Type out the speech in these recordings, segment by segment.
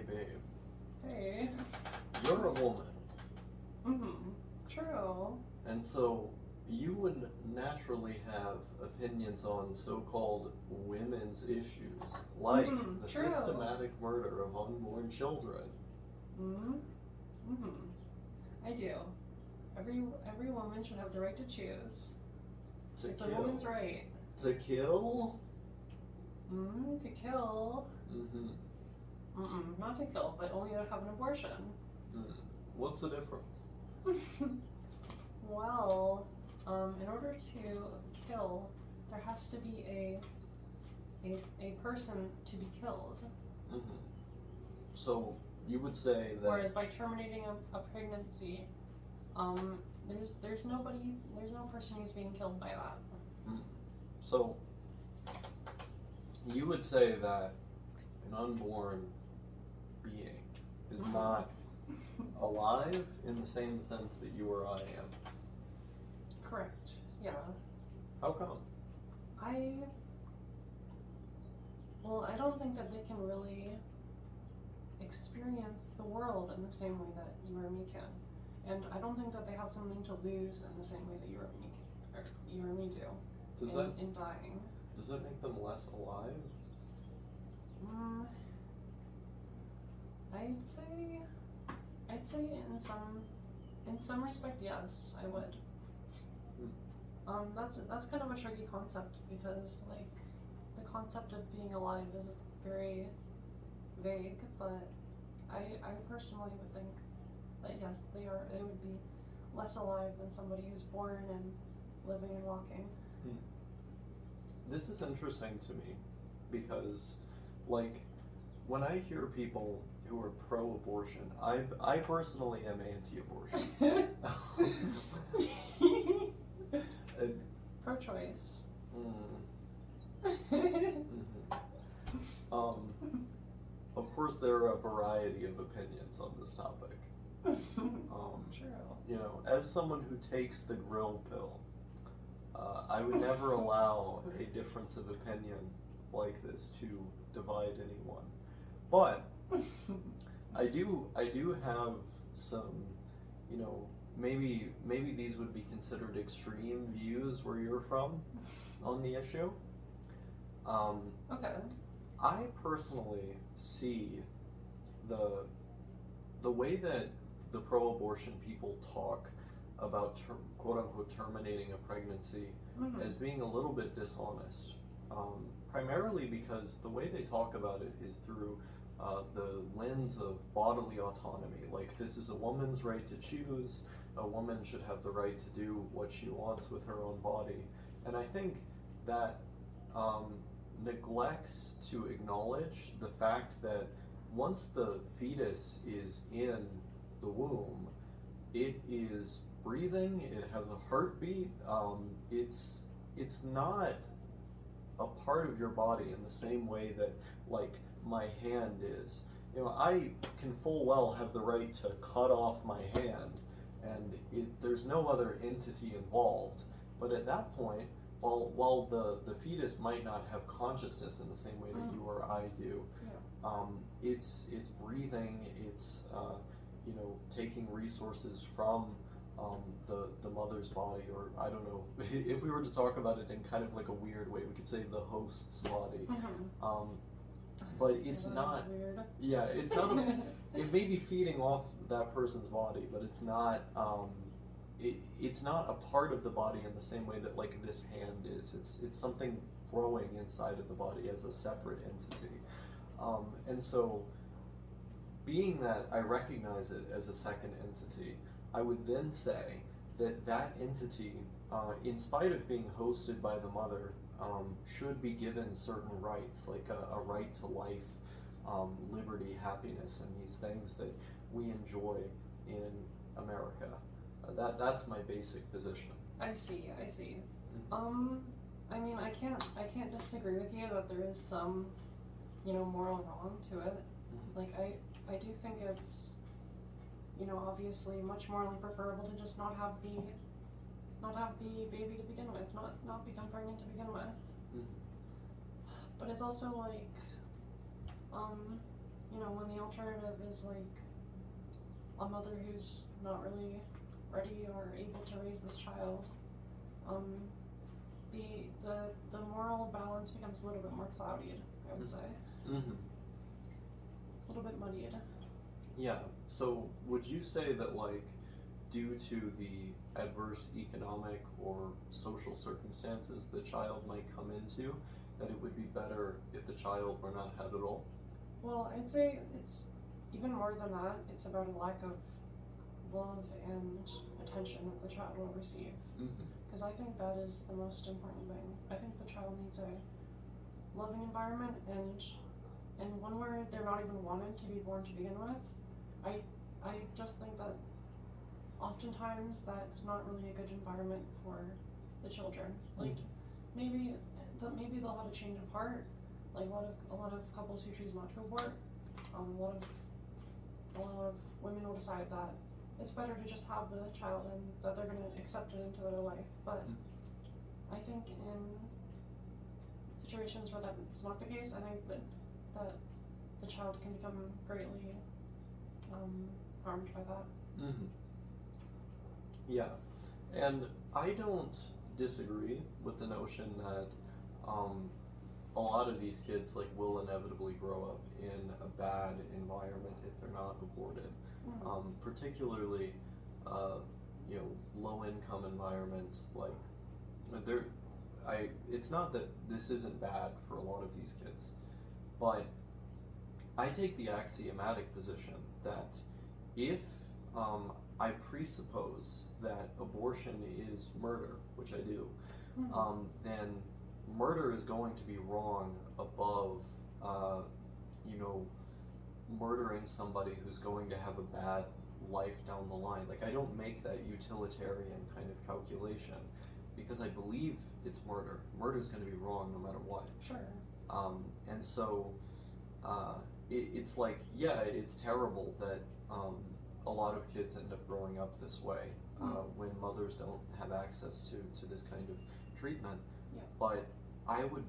babe. Hey. You're a woman. True. And so you would naturally have opinions on so-called women's issues, like the True. systematic murder of unborn children. I do. Every woman should have the right to choose. It's a woman's right. To kill? To kill. Not to kill, but only to have an abortion. What's the difference? Well, in order to kill, there has to be a person to be killed. So you would say that. Whereas by terminating a pregnancy, there's no person who's being killed by that. So you would say that an unborn being is not alive in the same sense that you or I am. Correct. Yeah. How come? I don't think that they can really experience the world in the same way that you or me can. And I don't think that they have something to lose in the same way that you or me do. In dying. Does that make them less alive? I'd say in some respect, yes, I would. That's kind of a tricky concept because like the concept of being alive is very vague, but I personally would think that yes, they would be less alive than somebody who's born and living and walking. This is interesting to me because, like, when I hear people who are pro-abortion, I personally am anti-abortion. Pro-choice. Of course, there are a variety of opinions on this topic. True. You know, as someone who takes the grill pill, I would never allow a difference of opinion like this to divide anyone. But I do have some, you know, maybe these would be considered extreme views where you're from on the issue. Okay. I personally see the way that the pro-abortion people talk about quote-unquote terminating a pregnancy as being a little bit dishonest, primarily because the way they talk about it is through the lens of bodily autonomy. Like, this is a woman's right to choose, a woman should have the right to do what she wants with her own body. And I think that neglects to acknowledge the fact that once the fetus is in the womb, it is breathing, it has a heartbeat, it's not a part of your body in the same way that, like, my hand is. You know, I can full well have the right to cut off my hand, and there's no other entity involved. But at that point, while the fetus might not have consciousness in the same way that you or I do, it's breathing, it's you know, taking resources from the mother's body, or I don't know, if we were to talk about it in kind of like a weird way, we could say the host's body. But it's not. Weird. Yeah, it's not. It may be feeding off that person's body, but it's not. It's not a part of the body in the same way that, like, this hand is. It's something growing inside of the body as a separate entity. And so, being that I recognize it as a second entity, I would then say that that entity, in spite of being hosted by the mother, should be given certain rights, like a right to life, liberty, happiness, and these things that we enjoy in America. That's my basic position. I see. I mean, I can't disagree with you that there is some, you know, moral wrong to it. Like, I do think it's, you know, obviously much morally preferable to just not have the baby to begin with, not become pregnant to begin with. But it's also like, you know, when the alternative is like a mother who's not really ready or able to raise this child, the moral balance becomes a little bit more clouded, I would say. Mm-hmm. A little bit muddied. Yeah. So would you say that, like, due to the adverse economic or social circumstances the child might come into, that it would be better if the child were not had at all? Well, I'd say it's even more than that. It's about a lack of love and attention that the child will receive. Mm-hmm. Because I think that is the most important thing. I think the child needs a loving environment and one where they're not even wanted to be born to begin with. I just think that oftentimes that's not really a good environment for the children. Like maybe they'll have a change of heart. Like a lot of couples who choose not to abort, a lot of women will decide that it's better to just have the child and that they're gonna accept it into their life. But I think in situations where that's not the case, I think that the child can become greatly harmed by that. Mm-hmm. Yeah, and I don't disagree with the notion that a lot of these kids like will inevitably grow up in a bad environment if they're not aborted. Mm-hmm. Particularly, you know, low income environments like they're. It's not that this isn't bad for a lot of these kids, but I take the axiomatic position that if I presuppose that abortion is murder, which I do, then murder is going to be wrong above, you know, murdering somebody who's going to have a bad life down the line. Like, I don't make that utilitarian kind of calculation because I believe it's murder. Murder's going to be wrong no matter what. Sure. And so it's like, yeah, it's terrible that a lot of kids end up growing up this way when mothers don't have access to this kind of treatment. Yeah. But I would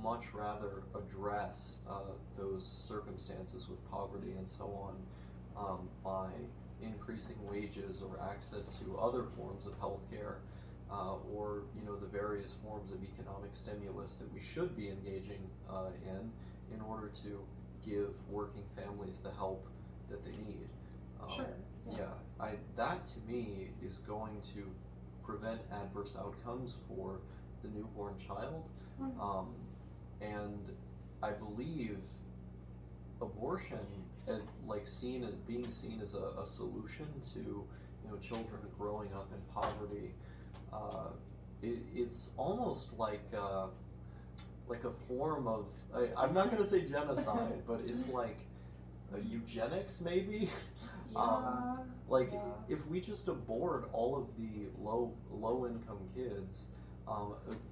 much rather address those circumstances with poverty and so on by increasing wages or access to other forms of healthcare or the various forms of economic stimulus that we should be engaging in order to give working families the help that they need. Sure. Yeah. That to me is going to prevent adverse outcomes for the newborn child. And I believe abortion, being seen as a solution to children growing up in poverty, it's almost like a form of I'm not going to say genocide, but it's like eugenics maybe. If we just abort all of the low income kids,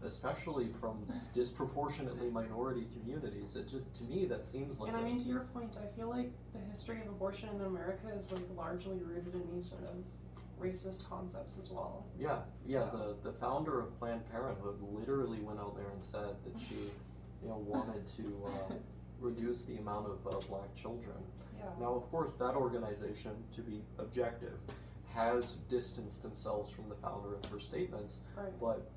especially from disproportionately minority communities, it just, to me, that seems like. And I mean, to your point, I feel like the history of abortion in America is like largely rooted in these sort of racist concepts as well. Yeah. The founder of Planned Parenthood literally went out there and said that she, wanted to reduce the amount of black children. Yeah. Now, of course, that organization, to be objective, has distanced themselves from the founder and her statements. Right. But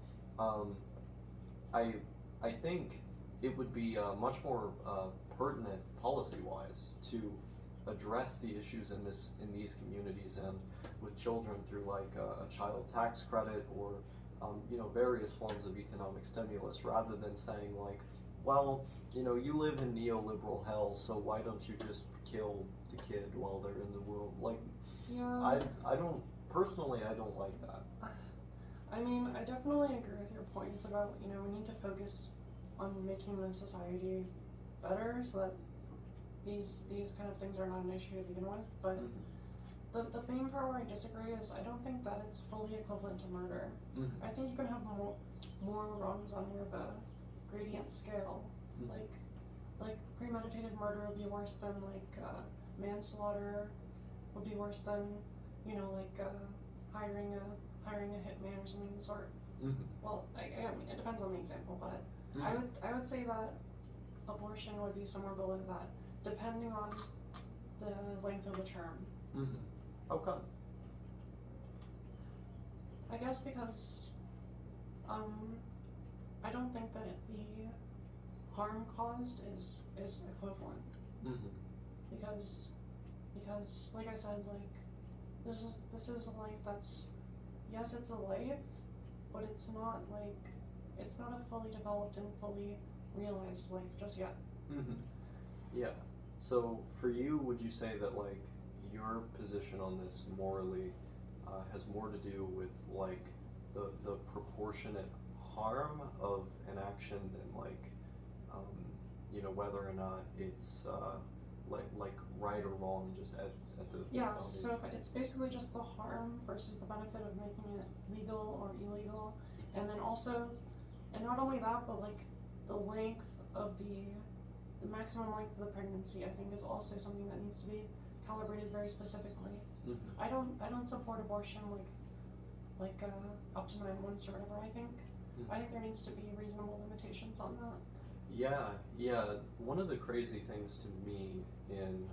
I think it would be much more pertinent policy-wise to address the issues in these communities and with children through like a child tax credit or various forms of economic stimulus, rather than saying like, well, you live in neoliberal hell, so why don't you just kill the kid while they're in the womb? Like, yeah. I don't personally, I don't like that. I mean, I definitely agree with your points about, we need to focus on making the society better so that these kind of things are not an issue to begin with. But the main part where I disagree is I don't think that it's fully equivalent to murder. I think you can have more wrongs on more of a gradient scale. Like premeditated murder would be worse than manslaughter would be worse than hiring a hitman or something of the sort. Well, I mean, it depends on the example, but I would say that abortion would be somewhere below that, depending on the length of the term. Mm-hmm. How come? I guess because I don't think that the harm caused is equivalent. Mm-hmm. Because like I said, like this is a life that's, yes, it's a life, but it's not a fully developed and fully realized life just yet. Mm-hmm. Yeah. So for you, would you say that like your position on this morally has more to do with like the proportionate harm of an action than like whether or not it's like right or wrong just at the Yeah, foundation? so it's basically just the harm versus the benefit of making it legal or illegal, and then also, and not only that, but like the length of the maximum length of the pregnancy, I think, is also something that needs to be calibrated very specifically. Mm-hmm. I don't support abortion like up to 9 months or whatever. I think there needs to be reasonable limitations on that. Yeah. One of the crazy things to me in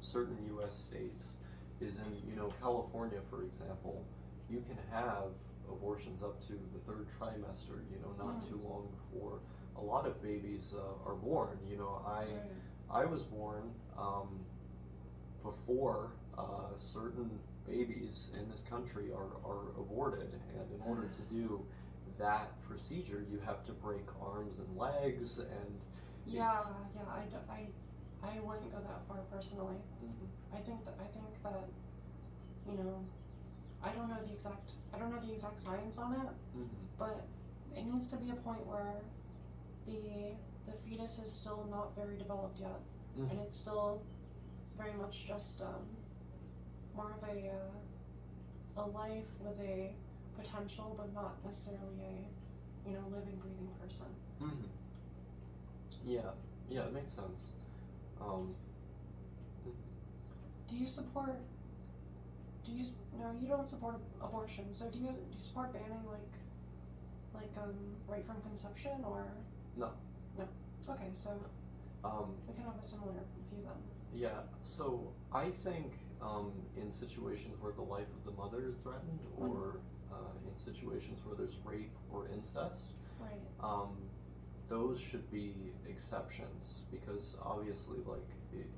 certain U.S. states is in California, for example, you can have abortions up to the third trimester. Not too long before a lot of babies are born. I was born before certain babies in this country are aborted, and in order to do that procedure, you have to break arms and legs, and I wouldn't go that far personally. Mm-hmm. I think that you know I don't know the exact science on it, Mm-hmm. but it needs to be a point where the fetus is still not very developed yet, Mm-hmm. and it's still very much just more of a life with a potential, but not necessarily a living, breathing person. Mm-hmm. Yeah, it makes sense. Do you support? No, you don't support abortion. So do you support banning right from conception, or? No. No. Okay, so we can have a similar view then. Yeah, so I think in situations where the life of the mother is threatened, or in situations where there's rape or incest, right, those should be exceptions, because obviously, like,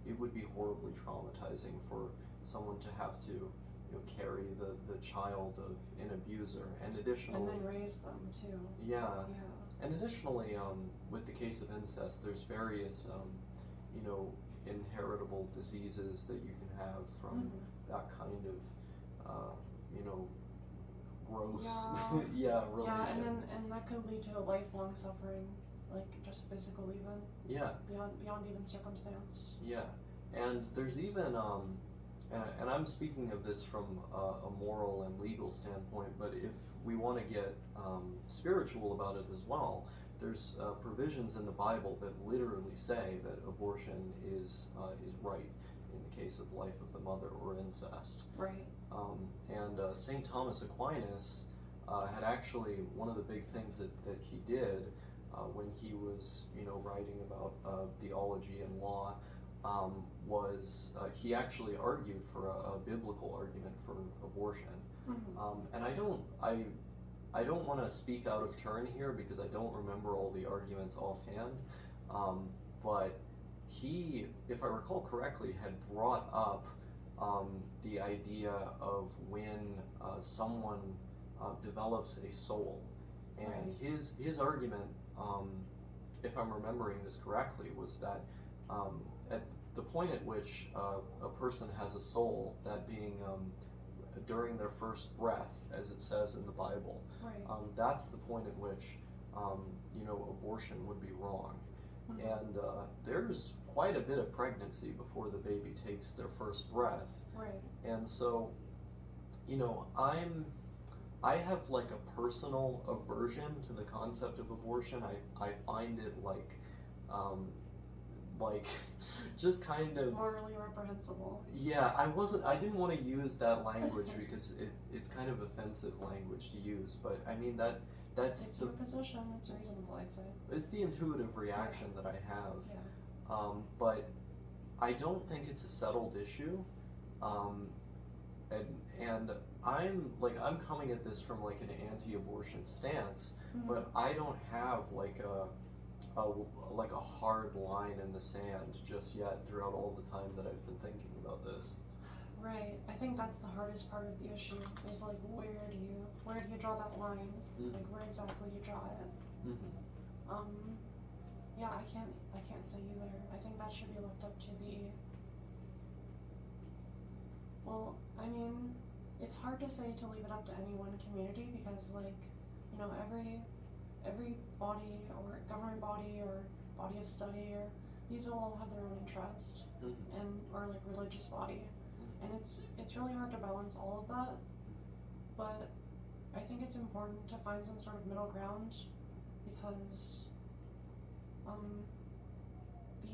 it would be horribly traumatizing for someone to have to carry the child of an abuser, and additionally, and then raise them too. Yeah. Yeah. And additionally, with the case of incest, there's various inheritable diseases that you can have from that kind of gross relation. Yeah, and that could lead to a lifelong suffering, like just physical even. Yeah. Beyond even circumstance. Yeah, and there's even and I'm speaking of this from a moral and legal standpoint, but if we want to get spiritual about it as well, there's provisions in the Bible that literally say that abortion is right in the case of life of the mother or incest. Right. And St. Thomas Aquinas had actually, one of the big things that he did when he was writing about theology and law, was he actually argued for a biblical argument for abortion. Mm-hmm. And I don't want to speak out of turn here because I don't remember all the arguments offhand, but he, if I recall correctly, had brought up the idea of when someone develops a soul, and right. his argument, if I'm remembering this correctly, was that at the point at which a person has a soul, that being during their first breath, as it says in the Bible, right. That's the point at which abortion would be wrong. Mm-hmm. And there's quite a bit of pregnancy before the baby takes their first breath. Right. And so, I have like a personal aversion to the concept of abortion. I find it like just kind of morally reprehensible. Yeah, I didn't want to use that language because it's kind of offensive language to use, but I mean that's it's your position. It's reasonable, I'd say. It's the intuitive reaction that I have. Yeah. But I don't think it's a settled issue, um, and I'm coming at this from like an anti-abortion stance, but I don't have like a hard line in the sand just yet throughout all the time that I've been thinking about this. Right. I think that's the hardest part of the issue is like where do you draw that line? Like where exactly you draw it. Yeah, I can't say either. I think that should be left up to the. Well, I mean, it's hard to say to leave it up to any one community because like, you know, every body or government body or body of study or these will all have their own interest and or like religious body. And it's really hard to balance all of that, but I think it's important to find some sort of middle ground because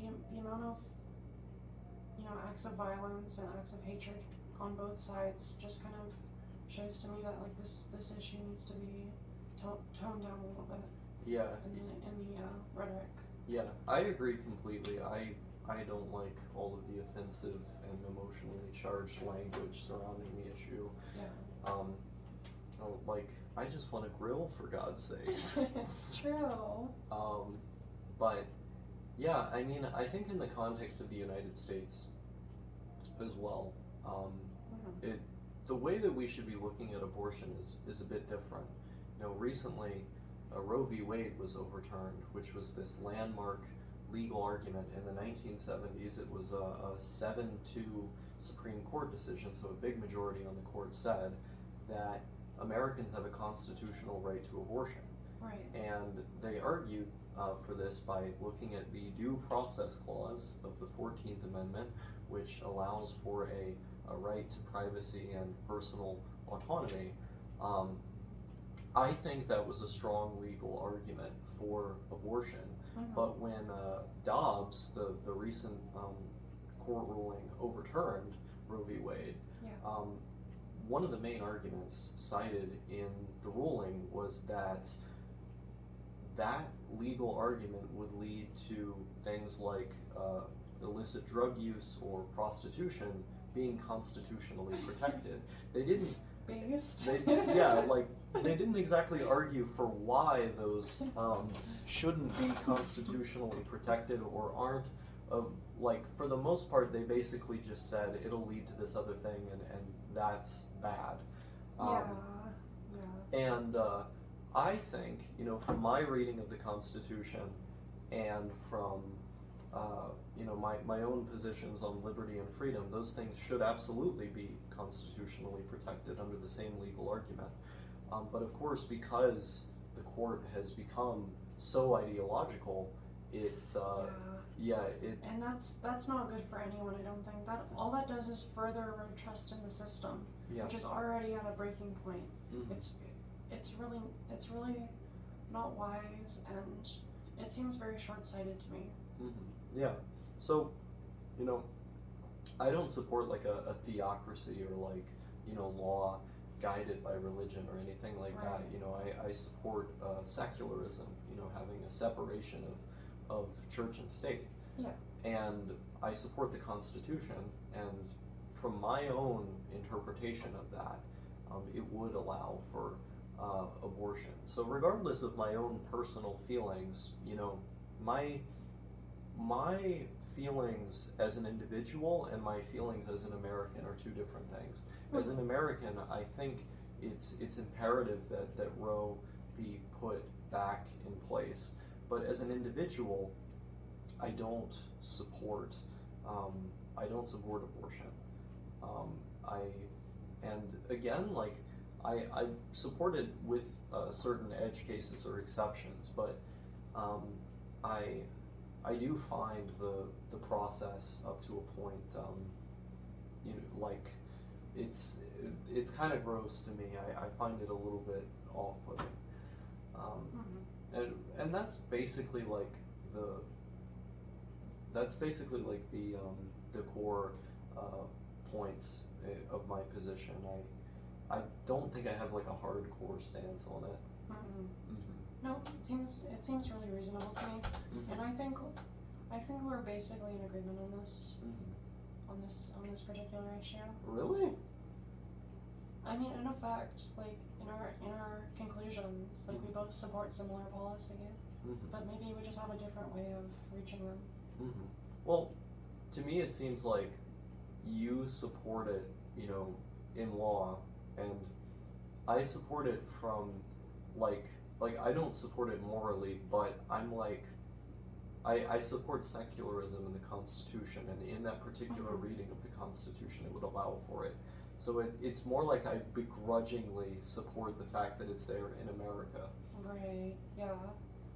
the amount of acts of violence and acts of hatred on both sides just kind of shows to me that like this issue needs to be toned down a little bit. Yeah. In the rhetoric. Yeah, I agree completely. I don't like all of the offensive and emotionally charged language surrounding the issue. Yeah. Like, I just want to grill, for God's sakes. True. But, yeah, I mean, I think in the context of the United States as well, the way that we should be looking at abortion is a bit different. You know, recently, Roe v. Wade was overturned, which was this landmark legal argument in the 1970s. It was a 7-2 Supreme Court decision, so a big majority on the court said that Americans have a constitutional right to abortion. Right. And they argued for this by looking at the Due Process Clause of the 14th Amendment, which allows for a right to privacy and personal autonomy. I think that was a strong legal argument for abortion. But when Dobbs, the recent court ruling, overturned Roe v. Wade, one of the main arguments cited in the ruling was that legal argument would lead to things like illicit drug use or prostitution being constitutionally protected. They didn't. They didn't exactly argue for why those shouldn't be constitutionally protected or aren't. For the most part, they basically just said it'll lead to this other thing, and that's bad. And I think, from my reading of the Constitution and from my own positions on liberty and freedom, those things should absolutely be constitutionally protected under the same legal argument. But of course, because the court has become so ideological, and that's not good for anyone. I don't think that all that does is further erode trust in the system, which is already at a breaking point. It's really not wise, and it seems very short-sighted to me. Yeah. So, I don't support like a theocracy or like law guided by religion or anything like that. I support secularism. Having a separation of church and state. Yeah. And I support the Constitution, and from my own interpretation of that, it would allow for abortion. So regardless of my own personal feelings, my feelings as an individual and my feelings as an American are two different things. As an American, I think it's imperative that Roe be put back in place. But as an individual, I don't support abortion. I support it with certain edge cases or exceptions, but I do find the process up to a point, it's kind of gross to me. I find it a little bit off-putting. And that's basically like the core points of my position. I don't think I have like a hardcore stance on it. No, it seems really reasonable to me, and I I think we're basically in agreement on this, Mm-hmm. on this particular issue. Really? I mean, in effect, like in our conclusions, like we both support similar policy, Mm-hmm. but maybe we just have a different way of reaching them. Mm-hmm. Well, to me, it seems like you support it, you know, in law, and I support it from, like I don't support it morally, but I'm like, I support secularism in the Constitution, and in that particular reading of the Constitution, it would allow for it. So it's more like I begrudgingly support the fact that it's there in America. Right. Yeah.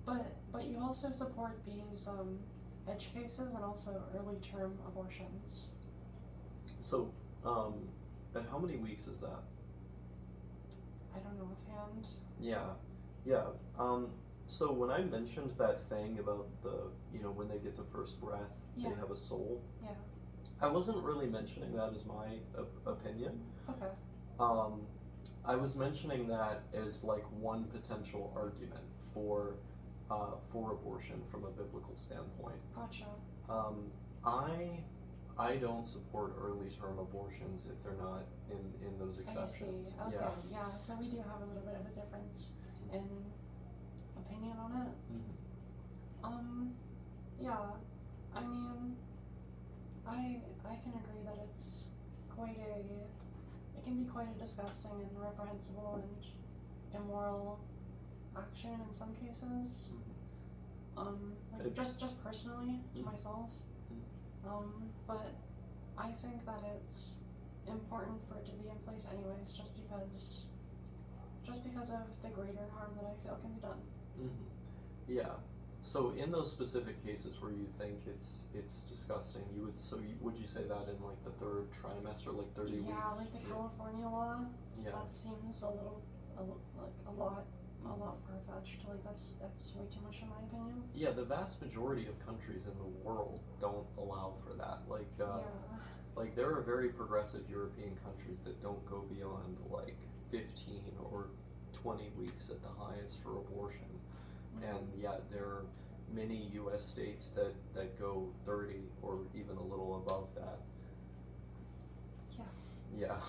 But you also support these edge cases and also early term abortions. So, and how many weeks is that? I don't know offhand. Yeah. So when I mentioned that thing about the, you know, when they get the first breath, Yeah. they have a soul. Yeah. I wasn't really mentioning that as my opinion. Okay. I was mentioning that as like one potential argument for abortion from a biblical standpoint. Gotcha. I don't support early term abortions if they're not in those exceptions. I see. Okay. Yeah. Yeah. So we do have a little bit of a difference in opinion on it. Mm-hmm. Yeah. I mean, I can agree that it's it can be quite a disgusting and reprehensible and immoral action in some cases. Like just personally to myself. But I think that it's important for it to be in place anyways, just because of the greater harm that I feel can be done. Mm-hmm. Yeah. So in those specific cases where you think it's disgusting, would you say that in like the third trimester, like 30 weeks? Yeah, like the California law. Yeah. That seems a lot far-fetched. Like that's way too much in my opinion. Yeah, the vast majority of countries in the world don't allow for that. Like there are very progressive European countries that don't go beyond like 15 or 20 weeks at the highest for abortion. And yet there are many U.S. states that go 30 or even a little above that. Yeah.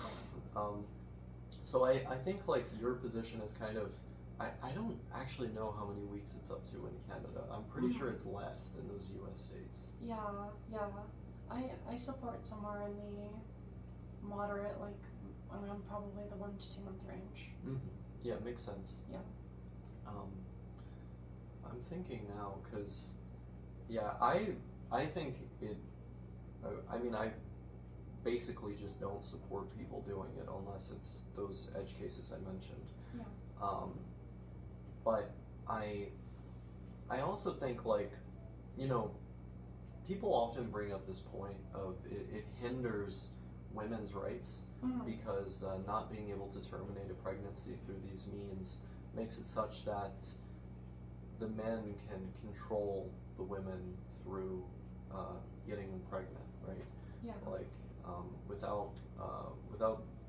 So I think like your position is kind of, I don't actually know how many weeks it's up to in Canada. I'm pretty sure it's less than those U.S. states. Yeah. I support somewhere in the moderate, like around probably the 1 to 2 month range. Mm-hmm. Yeah, makes sense. Yeah. I'm thinking now, because, yeah, I think it, I mean, I basically just don't support people doing it unless it's those edge cases I mentioned. Yeah. But I also think, like, you know, people often bring up this point of it hinders women's rights because not being able to terminate a pregnancy through these means makes it such that the men can control the women through getting them pregnant, right? Yeah. Like without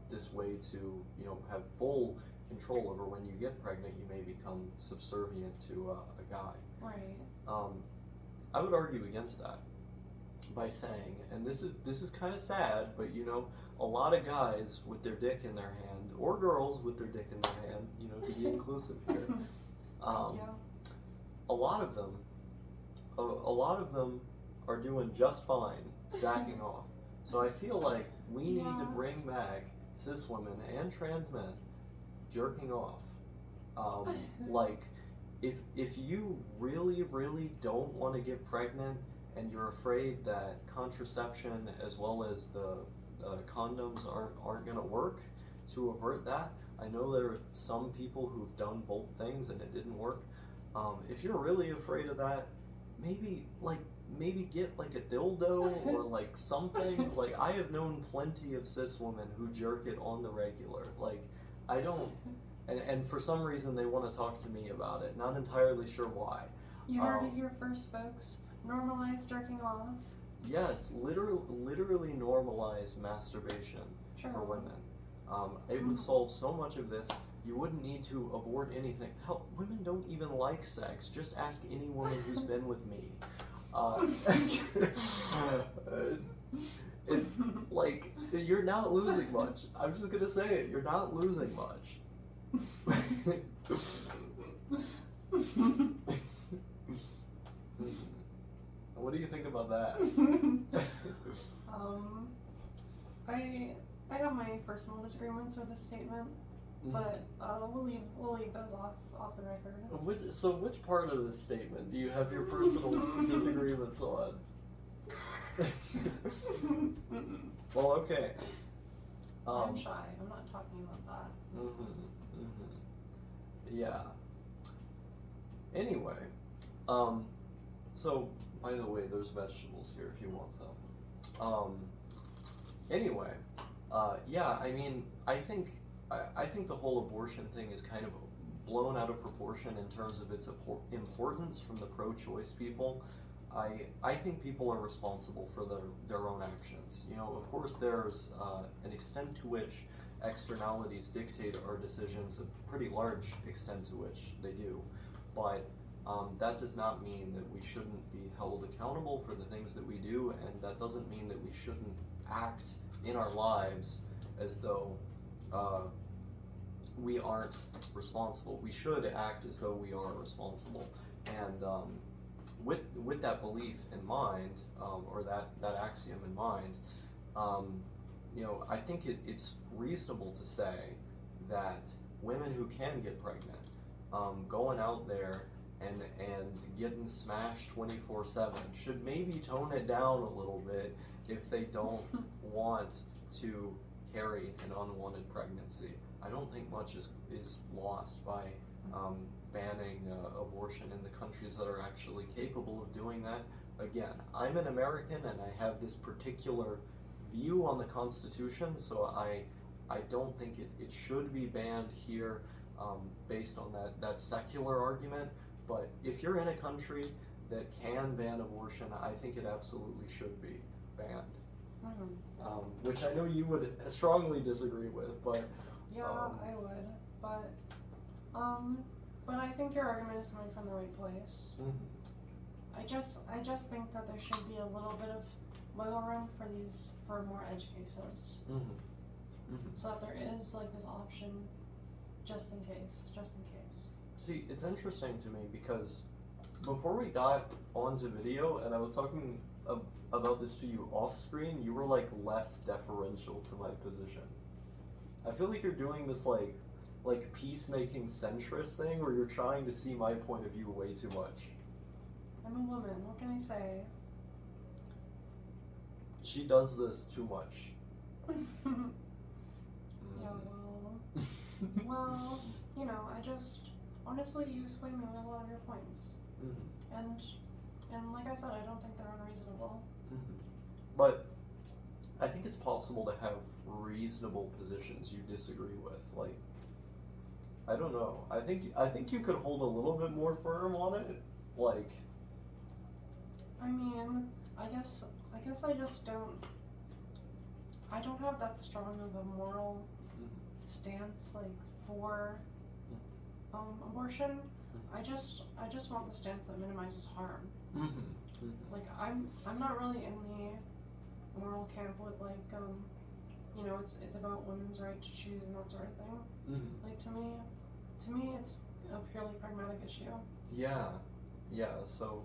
this way to, you know, have full control over when you get pregnant, you may become subservient to a guy. Right. I would argue against that by saying, and this is kind of sad, but you know, a lot of guys with their dick in their hand, or girls with their dick in their hand, you know, to be inclusive here. A lot of them are doing just fine jacking off. So I feel like we need to bring back cis women and trans men jerking off. Like, if you really don't want to get pregnant and you're afraid that contraception as well as the condoms aren't going to work to avert that, I know there are some people who've done both things and it didn't work. If you're really afraid of that, maybe get like a dildo or like something. Like, I have known plenty of cis women who jerk it on the regular. Like, I don't, and for some reason they want to talk to me about it. Not entirely sure why. You heard it here first, folks. Normalize jerking off. Yes, literally normalize masturbation for women. It would solve so much of this. You wouldn't need to abort anything. Hell, women don't even like sex. Just ask any woman who's been with me. Uh, it, like, you're not losing much. I'm just gonna say it. You're not losing much. What do you think about that? I have my personal disagreements with this statement, but we'll leave those off the record. So which part of this statement do you have your personal disagreements on? Well, okay. I'm shy. I'm not talking about that. Yeah. Anyway, so by the way, there's vegetables here if you want some. Anyway, yeah. I mean, I think the whole abortion thing is kind of blown out of proportion in terms of its importance from the pro-choice people. I think people are responsible for their own actions. You know, of course, there's an extent to which externalities dictate our decisions, a pretty large extent to which they do. But that does not mean that we shouldn't be held accountable for the things that we do, and that doesn't mean that we shouldn't act in our lives as though we aren't responsible. We should act as though we are responsible. And with that belief in mind, or that axiom in mind, you know, I think it's reasonable to say that women who can get pregnant, going out there and getting smashed 24/7 should maybe tone it down a little bit if they don't want to carry an unwanted pregnancy. I don't think much is lost by banning abortion in the countries that are actually capable of doing that. Again, I'm an American and I have this particular view on the Constitution, so I don't think it should be banned here based on that secular argument. But if you're in a country that can ban abortion, I think it absolutely should be banned. Which I know you would strongly disagree with, but yeah, I would, but I think your argument is coming from the right place. I just think that there should be a little bit of wiggle room for more edge cases, so that there is like this option, just in case. See, it's interesting to me because before we got onto video and I was talking about this to you off screen, you were like less deferential to my position. I feel like you're doing this like peacemaking centrist thing where you're trying to see my point of view way too much. I'm a woman, what can I say? She does this too much. Yeah, well, you know, honestly, you sway me with a lot of your points. And like I said, I don't think they're unreasonable. But I think it's possible to have reasonable positions you disagree with. Like, I don't know. I think you could hold a little bit more firm on it. Like, I mean, I guess I just don't. I don't have that strong of a moral stance like for abortion. I just want the stance that minimizes harm. Like I'm not really in the moral camp with like you know, it's about women's right to choose and that sort of thing. Like to me it's a purely pragmatic issue. Yeah. So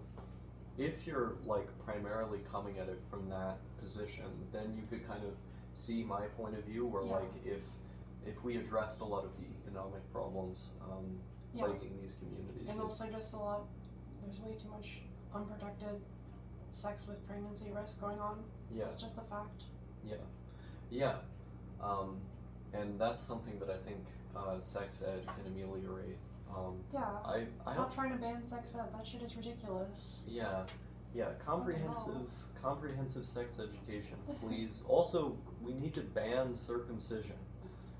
if you're like primarily coming at it from that position, then you could kind of see my point of view where like if we addressed a lot of the economic problems plaguing these communities. And also just there's way too much unprotected sex with pregnancy risk going on. Yeah. It's just a fact. Yeah. And that's something that I think sex ed can ameliorate. Stop trying to ban sex ed. That shit is ridiculous. Yeah. Comprehensive sex education, please. Also, we need to ban circumcision.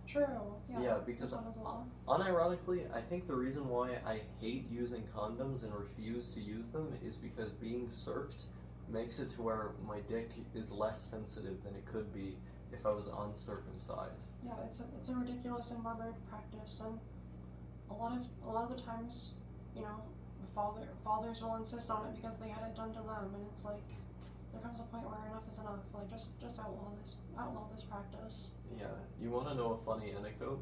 True. Yeah, because as well. Unironically, I think the reason why I hate using condoms and refuse to use them is because being circed makes it to where my dick is less sensitive than it could be if I was uncircumcised. Yeah, it's a ridiculous and barbaric practice, and a lot of the times, you know, fathers will insist on it because they had it done to them, and it's like there comes a point where enough is enough. Like just outlaw this practice. Yeah. You want to know a funny anecdote?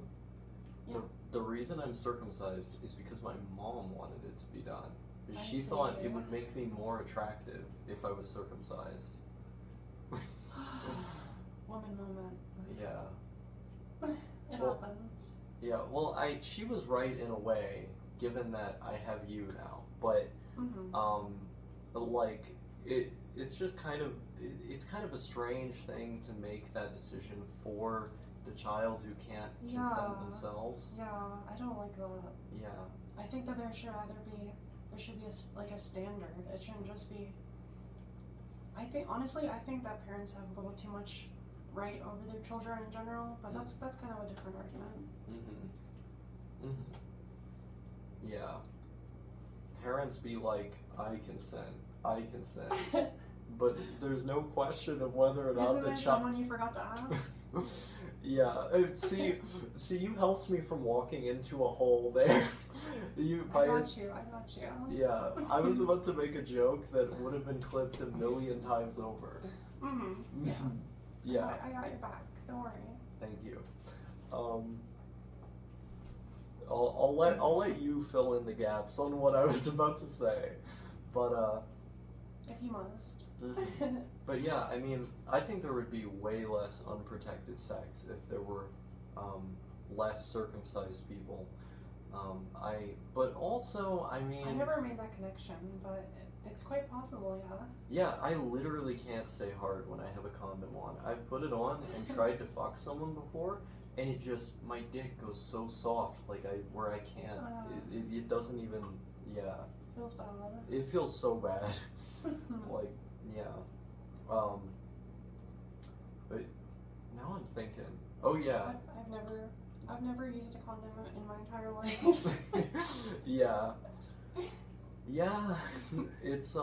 Yeah. The reason I'm circumcised is because my mom wanted it to be done. I She see. thought it would make me more attractive if I was circumcised. Woman moment. Yeah. It Well, happens. Yeah, well, she was right in a way, given that I have you now. But like it's just it's kind of a strange thing to make that decision for the child who can't consent themselves. Yeah, I don't like that. Yeah. I think that there should be a standard. It shouldn't just be. I think that parents have a little too much right over their children in general, but that's kind of a different argument. Yeah. Parents be like, I consent. But there's no question of whether or not Isn't the there child. someone you forgot to ask? Yeah. See, you helped me from walking into a hole there. I got you. Yeah, I was about to make a joke that would have been clipped a million times over. Yeah. Yeah. I got your back. Don't worry. Thank you. I'll let you fill in the gaps on what I was about to say, but If you must. But yeah, I mean, I think there would be way less unprotected sex if there were less circumcised people. But also, I mean, I never made that connection, but it's quite possible, yeah. Yeah, I literally can't stay hard when I have a condom on. I've put it on and tried to fuck someone before, and it just, my dick goes so soft, like where I can't. It doesn't even, yeah. Feels bad. It feels so bad. Like, yeah. But now I'm thinking. Oh yeah. I've never used a condom in my entire life. Yeah. Yeah. It's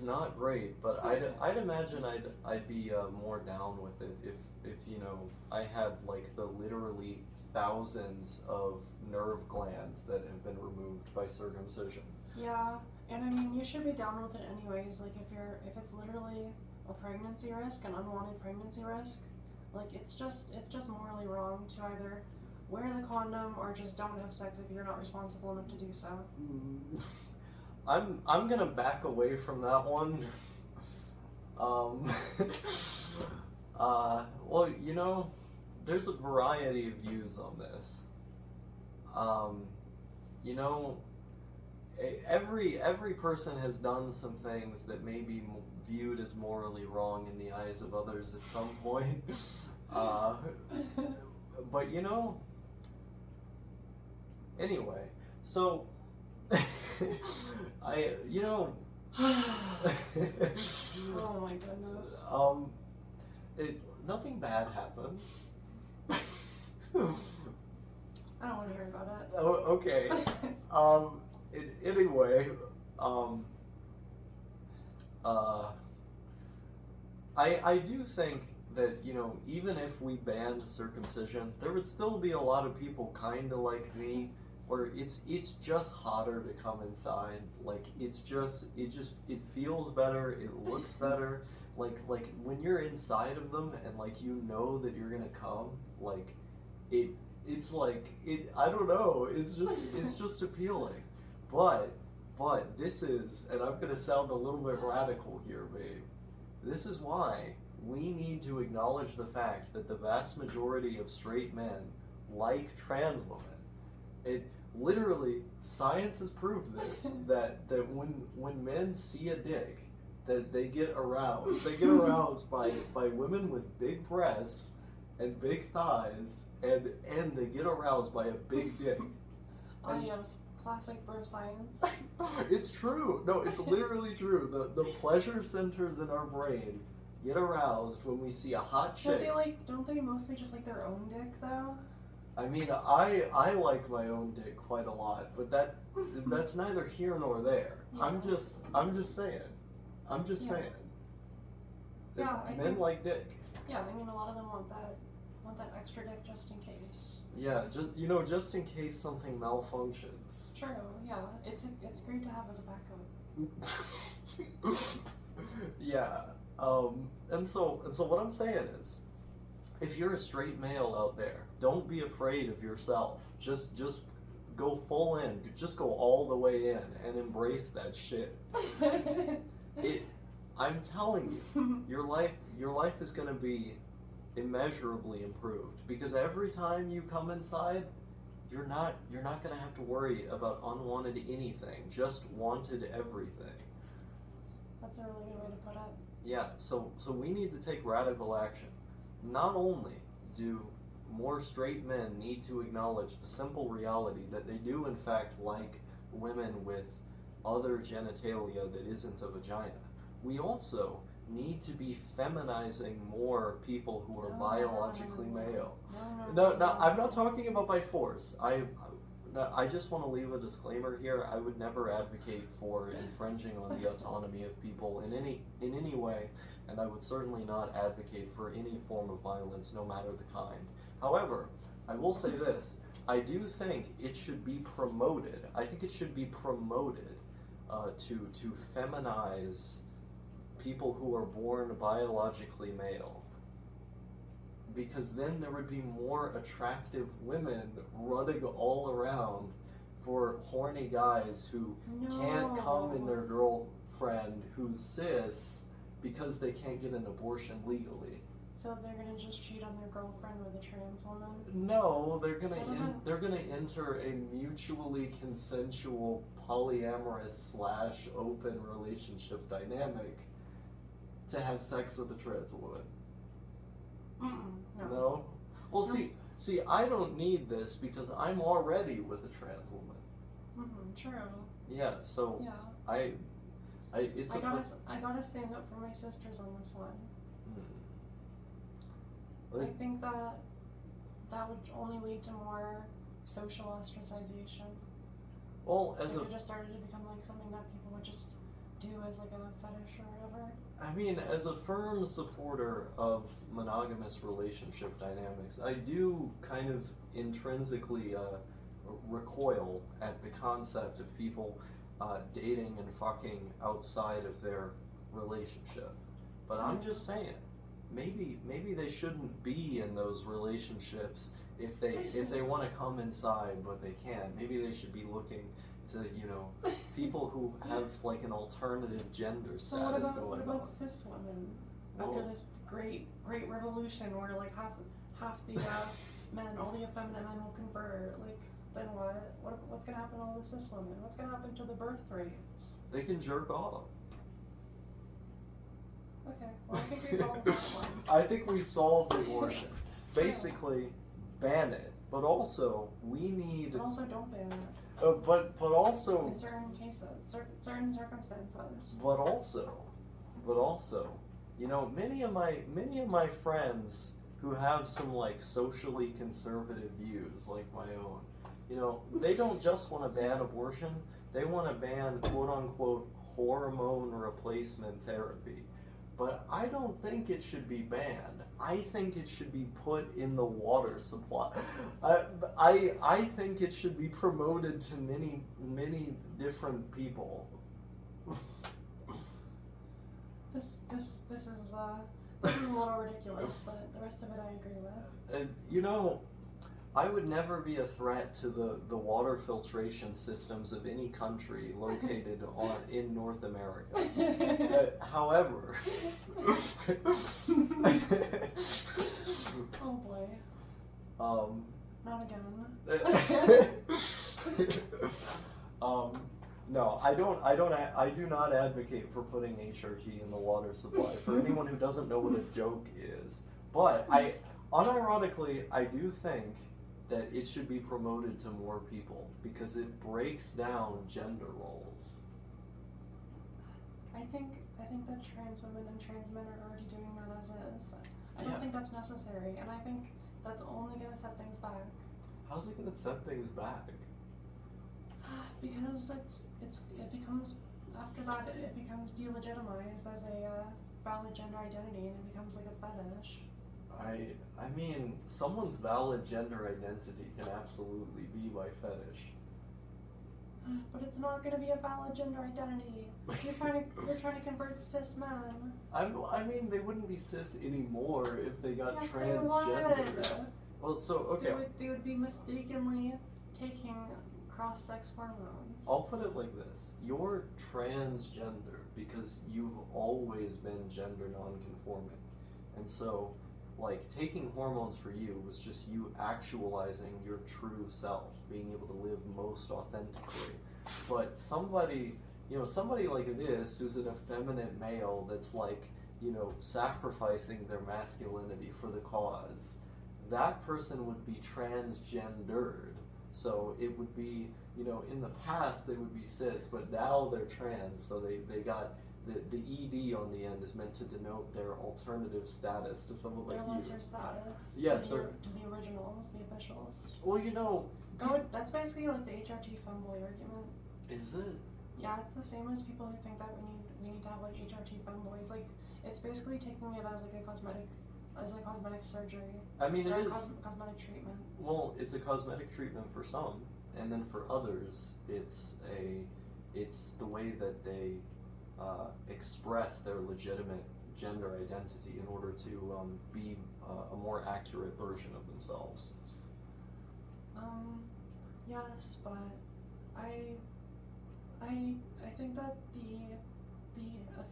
not great, but I'd imagine I'd be more down with it if you know I had like the literally thousands of nerve glands that have been removed by circumcision. Yeah. And I mean, you should be down with it anyways. Like if it's literally a pregnancy risk, an unwanted pregnancy risk, like it's just morally wrong to either wear the condom or just don't have sex if you're not responsible enough to do so. I'm gonna back away from that one. Well, you know, there's a variety of views on this. You know, every person has done some things that may be viewed as morally wrong in the eyes of others at some point. But you know, anyway, so you know, Oh my goodness. nothing bad happened. I don't want to hear about it. Oh, okay. Anyway, I do think that, you know, even if we banned circumcision, there would still be a lot of people kind of like me, where it's just hotter to come inside. Like it feels better, it looks better. Like when you're inside of them and like you know that you're gonna come, like it's like I don't know. It's just appealing. But this is, and I'm gonna sound a little bit radical here, babe. This is why we need to acknowledge the fact that the vast majority of straight men like trans women. It literally, science has proved this, that when men see a dick, that they get aroused. They get aroused by women with big breasts and big thighs, and they get aroused by a big dick. Yes, classic bro science. It's true. No, it's literally true. The pleasure centers in our brain get aroused when we see a hot chick. Don't they mostly just like their own dick though? I mean, I like my own dick quite a lot, but that's neither here nor there. Yeah. I'm just saying. Yeah. Yeah, I Men think- like dick. Yeah, I mean a lot of them want that want that extra dick just in case. Yeah, just in case something malfunctions. True, yeah. It's great to have as a backup. Yeah. And so what I'm saying is, if you're a straight male out there, don't be afraid of yourself. Just go full in. Just go all the way in and embrace that shit. I'm telling you, your life is gonna be immeasurably improved, because every time you come inside, you're not gonna have to worry about unwanted anything, just wanted everything. That's a really good way to put it. Yeah, so we need to take radical action. Not only do more straight men need to acknowledge the simple reality that they do in fact like women with other genitalia that isn't a vagina, we also need to be feminizing more people who are biologically male. No, I'm not talking about by force. I just want to leave a disclaimer here. I would never advocate for infringing on the autonomy of people in any way, and I would certainly not advocate for any form of violence, no matter the kind. However, I will say this: I do think it should be promoted. I think it should be promoted to feminize people who are born biologically male, because then there would be more attractive women running all around for horny guys who can't come in their girlfriend who's cis because they can't get an abortion legally. So they're gonna just cheat on their girlfriend with a trans woman? No, they're gonna enter a mutually consensual polyamorous / open relationship dynamic to have sex with a trans woman. No? Well, no. See, I don't need this because I'm already with a trans woman. True. Yeah, so yeah. I gotta stand up for my sisters on this one. I think that would only lead to more social ostracization. Well, if it just started to become like something that people would just do as like a fetish or whatever. I mean, as a firm supporter of monogamous relationship dynamics, I do kind of intrinsically recoil at the concept of people dating and fucking outside of their relationship. But I'm just saying, maybe they shouldn't be in those relationships if they want to come inside but they can't. Maybe they should be looking to, people who have like an alternative gender status going on. What about cis women? After this great revolution where like half the men, all the effeminate men will convert, like then what's gonna happen to all the cis women? What's gonna happen to the birth rates? They can jerk off. Okay, well I think we solved that one. I think we solved abortion. Basically, ban it, but also we need. But also don't ban it. But also in certain cases, certain circumstances. But also, many of my friends who have some like socially conservative views like my own, they don't just want to ban abortion. They want to ban quote unquote hormone replacement therapy. But I don't think it should be banned. I think it should be put in the water supply. I think it should be promoted to many different people. This is a little ridiculous, but the rest of it I agree with. I would never be a threat to the water filtration systems of any country located in North America. However, oh boy. Not again. No, I do not advocate for putting HRT in the water supply. For anyone who doesn't know what a joke is, but unironically, I do think that it should be promoted to more people because it breaks down gender roles. I think that trans women and trans men are already doing that as is. I don't think that's necessary, and I think that's only going to set things back. How's it going to set things back? Because it becomes, after that, it becomes delegitimized as a valid gender identity, and it becomes like a fetish. I mean, someone's valid gender identity can absolutely be by fetish. But it's not going to be a valid gender identity. You're trying to convert cis men. I mean, they wouldn't be cis anymore if they got Yes, transgender. they would. Well, so okay. They would be mistakenly taking cross-sex hormones. I'll put it like this: you're transgender because you've always been gender non-conforming, and so, like, taking hormones for you was just you actualizing your true self, being able to live most authentically. But somebody like this, who's an effeminate male that's like, sacrificing their masculinity for the cause, that person would be transgendered. So it would be, in the past they would be cis, but now they're trans, so they got the ED on the end is meant to denote their alternative status to someone like their you. lesser status. Yes, to the originals, the officials. Well, That's basically like the HRT femboy argument. is it? Yeah, it's the same as people who think that we need to have like HRT femboys. Like, it's basically taking it as like a cosmetic surgery. I mean, or it is. Cosmetic treatment. Well, it's a cosmetic treatment for some, and then for others, it's the way that they express their legitimate gender identity in order to be a more accurate version of themselves. Yes, but I think that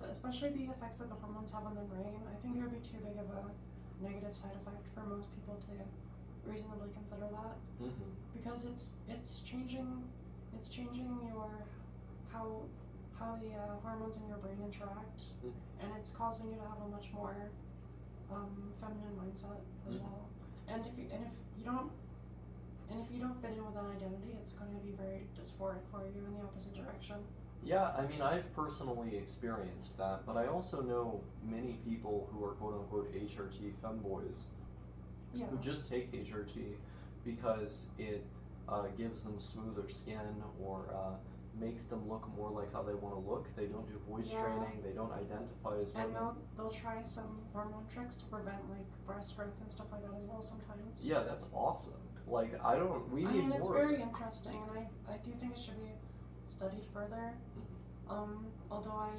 especially the effects that the hormones have on the brain, I think it would be too big of a negative side effect for most people to reasonably consider that. Mm-hmm. Because it's changing your how the hormones in your brain interact, and it's causing you to have a much more feminine mindset as well. And if you don't fit in with an identity, it's going to be very dysphoric for you in the opposite direction. Yeah, I mean, I've personally experienced that, but I also know many people who are quote-unquote HRT femboys who just take HRT because it gives them smoother skin or makes them look more like how they want to look. They don't do voice training, they don't identify as women. And they'll try some hormone tricks to prevent like breast growth and stuff like that as well sometimes. Yeah, that's awesome. Like, we need more. It's very interesting, and I do think it should be studied further. Although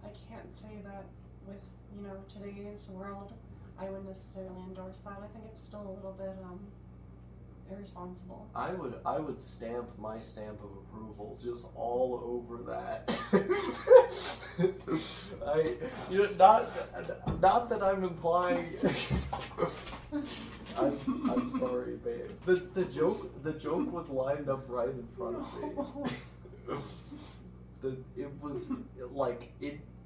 I can't say that with today's world I would necessarily endorse that. I think it's still a little bit irresponsible. I would stamp my stamp of approval just all over that. Not that I'm implying. I'm sorry, babe. The joke was lined up right in front of me.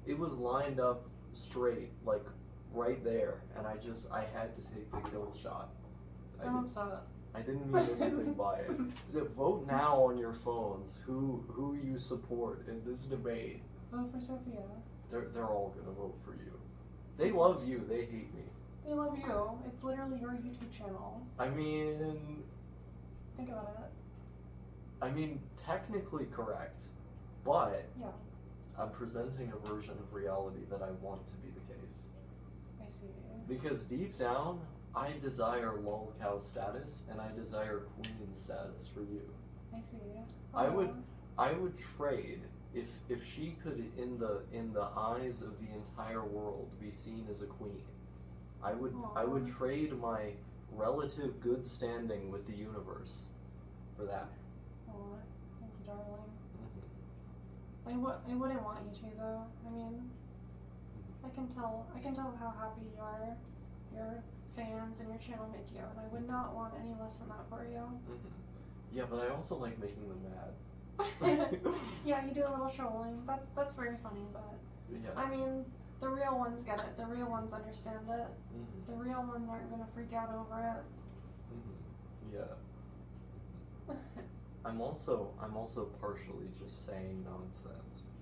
It was lined up straight, like right there, and I had to take the kill shot. I'm upset. I didn't mean anything by it. Vote now on your phones who you support in this debate. Vote for Sophia. They're all gonna vote for you. They love you, they hate me. They love you. It's literally your YouTube channel. I mean, think about it. I mean, technically correct, but yeah. I'm presenting a version of reality that I want to be the case. I see. Because deep down, I desire lolcow status and I desire queen status for you. I see. I would trade if she could in the eyes of the entire world be seen as a queen. I would trade my relative good standing with the universe for that. Oh, thank you, darling. I wouldn't want you to though. I mean, I can tell how happy your fans and your channel make you, and I would not want any less than that for you. Yeah, but I also like making them mad. Yeah, you do a little trolling. That's very funny, but yeah. I mean, the real ones get it. The real ones understand it. The real ones aren't gonna freak out over it. Yeah. I'm also partially just saying nonsense.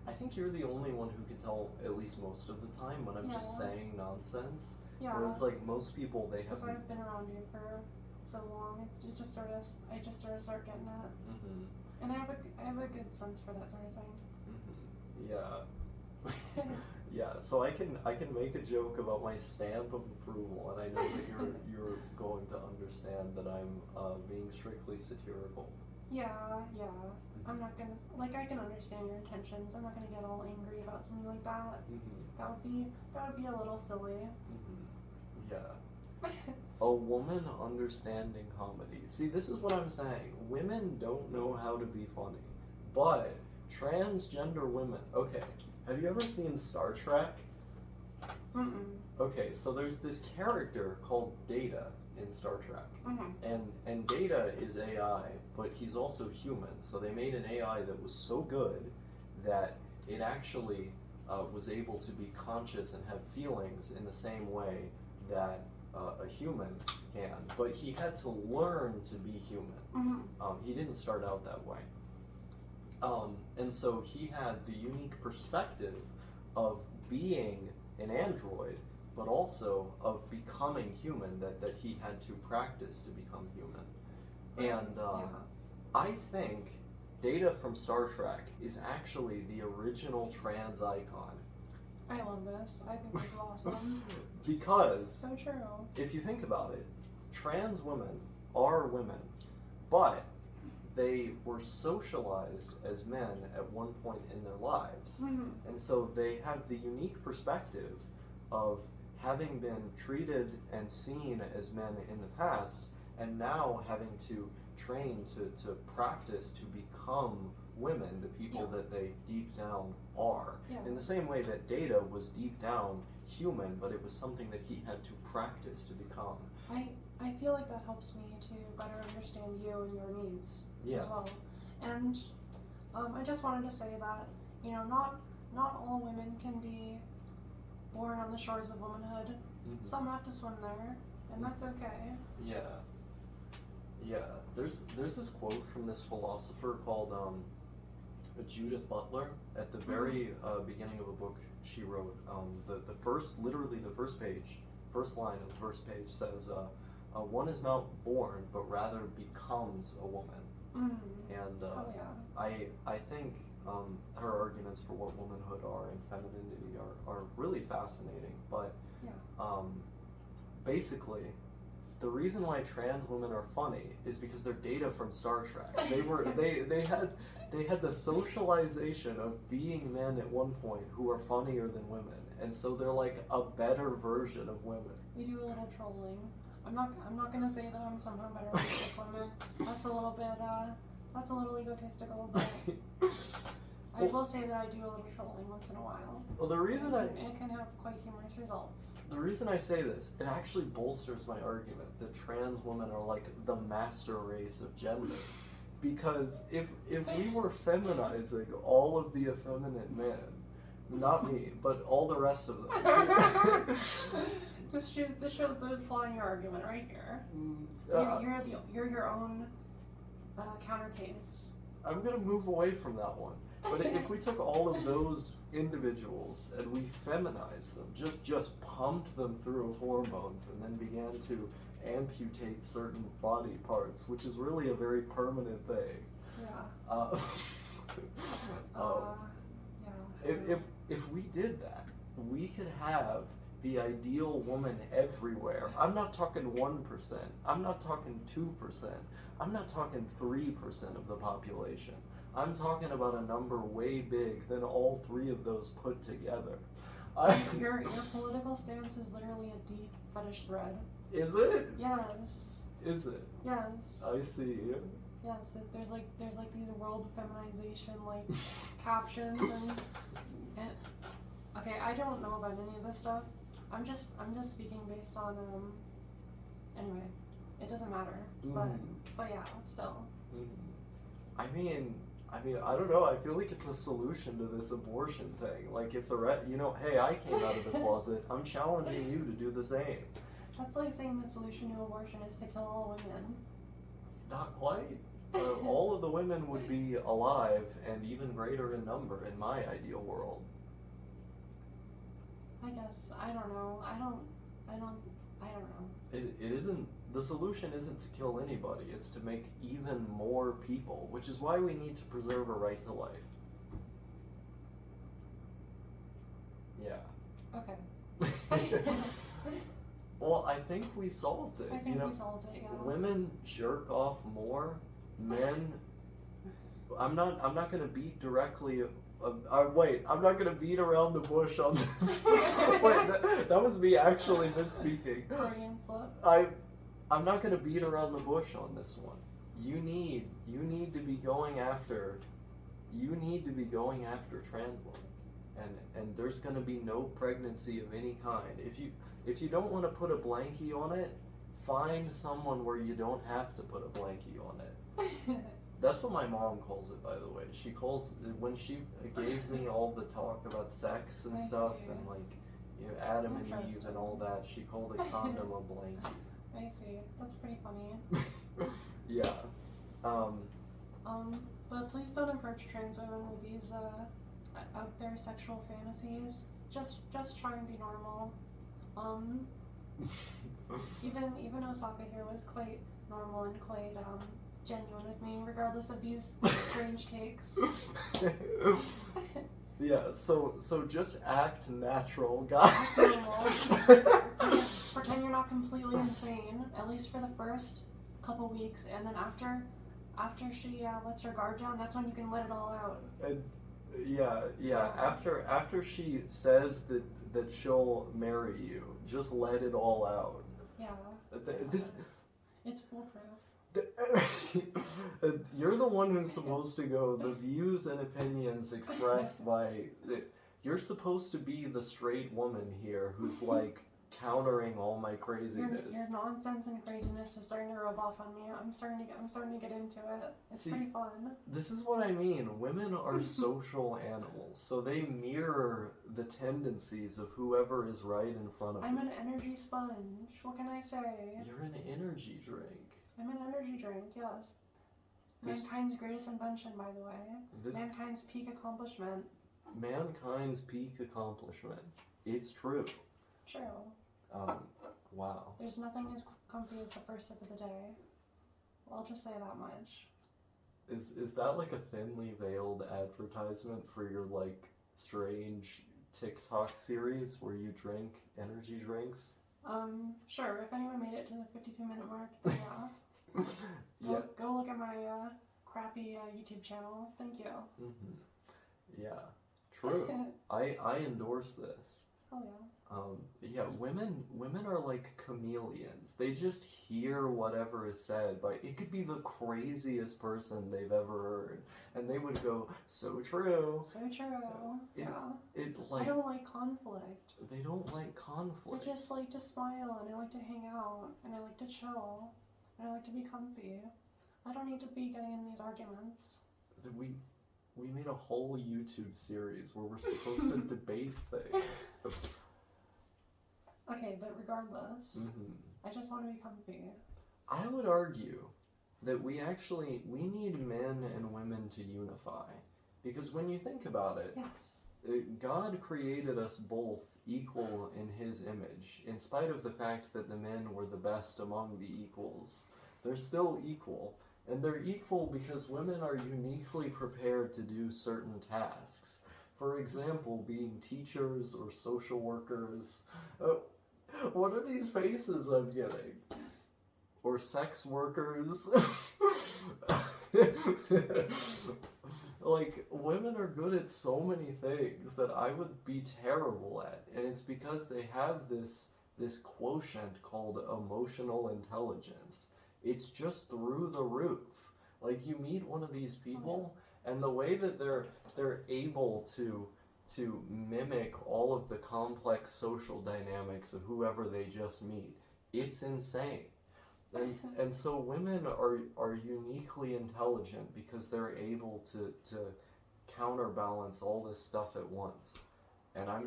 I think you're the only one who can tell, at least most of the time, when I'm just saying nonsense. Yeah. Whereas like most people, they have. Because I've been around you for so long, I just sort of start getting it. And I have a good sense for that sort of thing. Yeah. Yeah, so I can make a joke about my stamp of approval, and I know that you're going to understand that I'm being strictly satirical. Yeah, yeah. I'm not gonna, like, I can understand your intentions. I'm not gonna get all angry about something like that. That would be a little silly. Yeah. A woman understanding comedy. See, this is what I'm saying. Women don't know how to be funny, but transgender women. Okay, have you ever seen Star Trek? Mm-mm. Okay, so there's this character called Data in Star Trek, Mm-hmm. and Data is AI, but he's also human. So they made an AI that was so good that it actually was able to be conscious and have feelings in the same way that a human can. But he had to learn to be human. He didn't start out that way. And so he had the unique perspective of being an android, but also of becoming human, that he had to practice to become human. And I think Data from Star Trek is actually the original trans icon. I love this. I think this is awesome. Because So true. if you think about it, trans women are women, but they were socialized as men at one point in their lives. And so they have the unique perspective of having been treated and seen as men in the past, and now having to train to practice to become women, the people that they deep down are. In the same way that Data was deep down human, but it was something that he had to practice to become. I feel like that helps me to better understand you and your needs as well. And I just wanted to say that, you know, not all women can be born on the shores of womanhood. Some have to swim there, and that's okay. Yeah. There's this quote from this philosopher called Judith Butler at the very beginning of a book she wrote. The first page, first line of the first page says, "One is not born, but rather becomes a woman." And I think her arguments for what womanhood are and femininity are really fascinating. But basically, the reason why trans women are funny is because they're Data from Star Trek. They had the socialization of being men at one point who are funnier than women, and so they're like a better version of women. We do a little trolling. I'm not gonna say that I'm somehow better with women. That's a little bit that's a little egotistical, but I will say that I do a little trolling once in a while. Well, the reason it can have quite humorous results. The reason I say this, it actually bolsters my argument that trans women are like the master race of gender. Because if we were feminizing all of the effeminate men, not me, but all the rest of them. This shows the flaw in your argument right here. You're your own counter case. I'm gonna move away from that one. But if we took all of those individuals and we feminized them, just pumped them through hormones, and then began to amputate certain body parts, which is really a very permanent thing. If we did that, we could have the ideal woman everywhere. I'm not talking 1%. I'm not talking 2%. I'm not talking 3% of the population. I'm talking about a number way big than all three of those put together. Your political stance is literally a deep fetish thread. Is it? Yes. Is it? Yes. I see. Yes. There's like these world feminization like captions and okay, I don't know about any of this stuff. I'm just speaking based on anyway, it doesn't matter. But yeah, still. I mean, I don't know. I feel like it's a solution to this abortion thing. Like, if hey, I came out of the closet. I'm challenging you to do the same. That's like saying the solution to abortion is to kill all women. Not quite. All of the women would be alive and even greater in number in my ideal world. I guess. I don't know. I don't know. It isn't. The solution isn't to kill anybody. It's to make even more people, which is why we need to preserve a right to life. Yeah. Okay. Well, I think we solved it. I think we solved it, yeah. Women jerk off more. Men. I'm not gonna beat directly. Wait, I'm not gonna beat around the bush on this. Wait, that was me actually misspeaking. Freudian slip. I'm not gonna beat around the bush on this one. You need to be going after. You need to be going after trans women, and there's gonna be no pregnancy of any kind. If you don't want to put a blankie on it, find someone where you don't have to put a blankie on it. That's what my mom calls it, by the way. She calls, when she gave me all the talk about sex and stuff, and like, Adam and Eve and all that, she called a condom a blankie. I see. That's pretty funny. Yeah. But please don't approach trans women with these out there sexual fantasies. Just try and be normal. Even Osaka here was quite normal and quite genuine with me, regardless of these strange takes. Yeah, so just act natural, guys. Act normal. Pretend you're not completely insane, at least for the first couple weeks, and then after she lets her guard down, that's when you can let it all out. And yeah. After she says that she'll marry you, just let it all out. Yeah. It's foolproof. You're the one who's supposed to go. The views and opinions expressed by. You're supposed to be the straight woman here who's like countering all my craziness. Your nonsense and craziness is starting to rub off on me. I'm starting to get into it. It's pretty fun. This is what I mean. Women are social animals, so they mirror the tendencies of whoever is right in front of them. I'm an energy sponge. What can I say? You're an energy drink. I'm an energy drink, yes. Mankind's greatest invention, by the way. Mankind's peak accomplishment. Mankind's peak accomplishment. It's true. True. Wow. There's nothing as comfy as the first sip of the day. I'll just say that much. Is that like a thinly veiled advertisement for your like strange TikTok series where you drink energy drinks? Sure. If anyone made it to the 52-minute mark, then yeah. Go look at my crappy YouTube channel. Thank you. Mm-hmm. Yeah. True. I endorse this. Oh yeah. Yeah, women are like chameleons. They just hear whatever is said, but it could be the craziest person they've ever heard, and they would go, "So true." So true. I don't like conflict. They don't like conflict. I just like to smile, and I like to hang out, and I like to chill, and I like to be comfy. I don't need to be getting in these arguments. We made a whole YouTube series where we're supposed to debate things. Okay, but regardless, I just want to be comfy. I would argue that we need men and women to unify. Because when you think about it, yes, God created us both equal in His image. In spite of the fact that the men were the best among the equals, they're still equal. And they're equal because women are uniquely prepared to do certain tasks. For example, being teachers or social workers. What are these faces I'm getting? Or sex workers. Like, women are good at so many things that I would be terrible at. And it's because they have this quotient called emotional intelligence. It's just through the roof. Like, you meet one of these people, and the way that they're able to mimic all of the complex social dynamics of whoever they just meet, it's insane. And so women are uniquely intelligent because they're able to counterbalance all this stuff at once. And I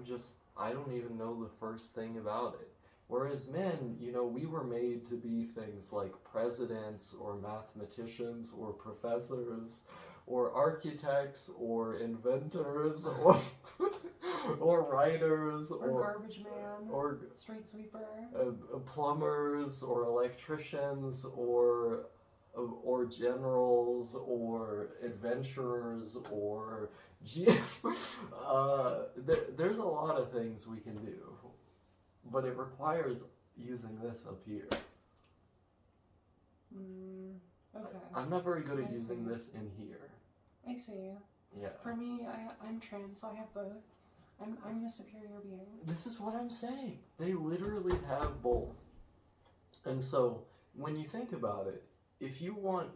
don't even know the first thing about it. Whereas men, we were made to be things like presidents or mathematicians or professors or architects or inventors or writers or garbage man or street sweeper, plumbers or electricians or or generals or adventurers or there's a lot of things we can do, but it requires using this up here. Okay. I'm not very good at I using see. this in here. I see. Yeah. For me, I'm trans, so I have both. I'm a superior being. This is what I'm saying. They literally have both. And so, when you think about it, if you want,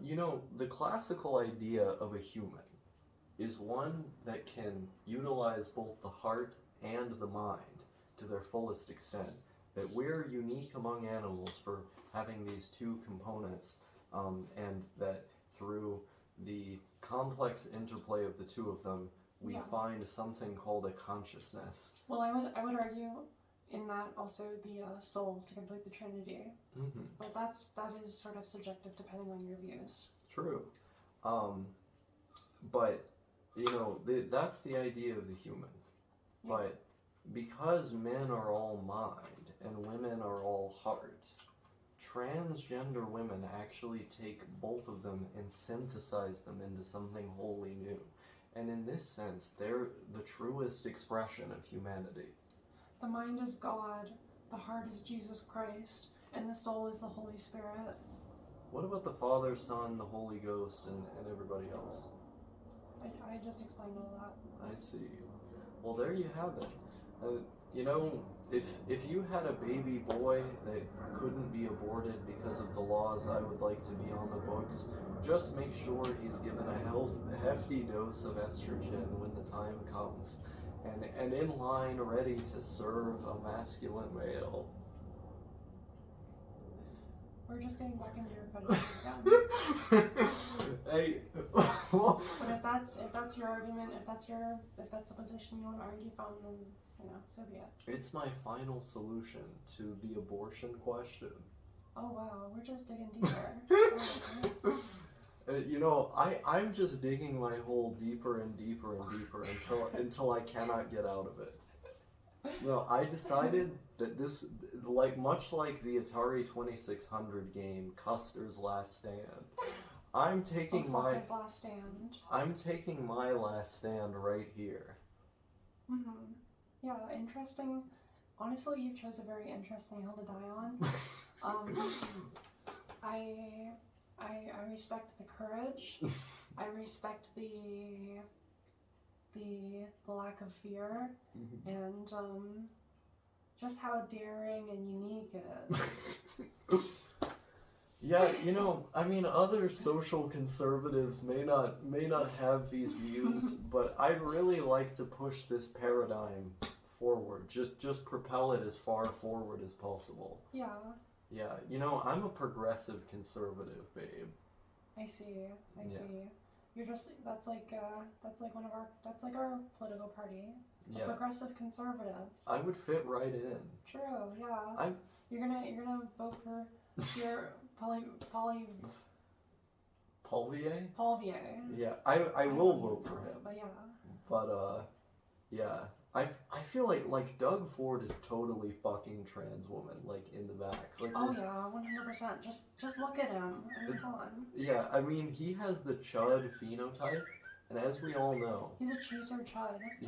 the classical idea of a human is one that can utilize both the heart and the mind to their fullest extent. That we're unique among animals for having these two components, and that through the complex interplay of the two of them, we find something called a consciousness. Well, I would argue in that also the soul to complete the Trinity. Mm-hmm. But that is sort of subjective depending on your views. True. But, that's the idea of the human. Yeah. But because men are all mind and women are all heart, transgender women actually take both of them and synthesize them into something wholly new. And in this sense, they're the truest expression of humanity. The mind is God, the heart is Jesus Christ, and the soul is the Holy Spirit. What about the Father, Son, the Holy Ghost, and everybody else? I just explained all that. I see. Well, there you have it. If you had a baby boy that couldn't be aborted because of the laws I would like to be on the books, just make sure he's given a hefty dose of estrogen when the time comes, and in line ready to serve a masculine male. We're just getting back into your fetish again. Hey, But if that's your argument, if that's the position you want to argue from, then so be it. it's my final solution to the abortion question. Oh wow, we're just digging deeper. I'm just digging my hole deeper and deeper and deeper until I cannot get out of it. No, I decided that this, much like the Atari 2600 game Custer's Last Stand, I'm taking Osaka's Last Stand. I'm taking my last stand right here. Mm-hmm. Yeah, interesting. Honestly, you chose a very interesting hill to die on. I respect the courage. I respect the lack of fear, and just how daring and unique it is. Yeah, other social conservatives may not have these views, but I'd really like to push this paradigm forward. Just propel it as far forward as possible. Yeah. Yeah, I'm a progressive conservative, babe. I see. You're just that's like our political party. Yeah. Progressive conservatives. I would fit right in. True. Yeah. You're gonna vote for your Polvier? Yeah, I will vote for him. But yeah. But yeah. I feel like Doug Ford is totally fucking trans woman, in the back. Oh yeah, 100%. Just look at him. Come on. Yeah, he has the chud phenotype, and as we all know, he's a chaser chud. A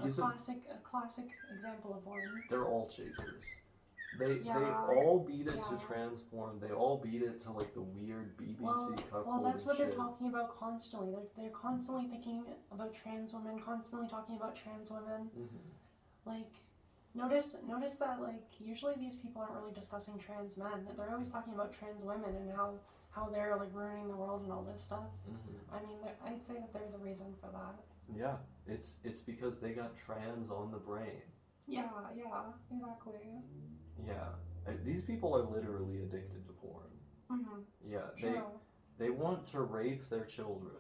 classic example of one. They're all chasers. They all beat it to trans porn. They all beat it to the weird BBC cuckold. Well, that's what shit. they're talking about constantly. They're constantly thinking about trans women, constantly talking about trans women. Mm-hmm. Notice that usually these people aren't really discussing trans men. They're always talking about trans women and how they're ruining the world and all this stuff. Mm-hmm. I'd say that there's a reason for that. Yeah, it's because they got trans on the brain. Yeah, exactly. Yeah, these people are literally addicted to porn. Mm-hmm. Yeah, they want to rape their children.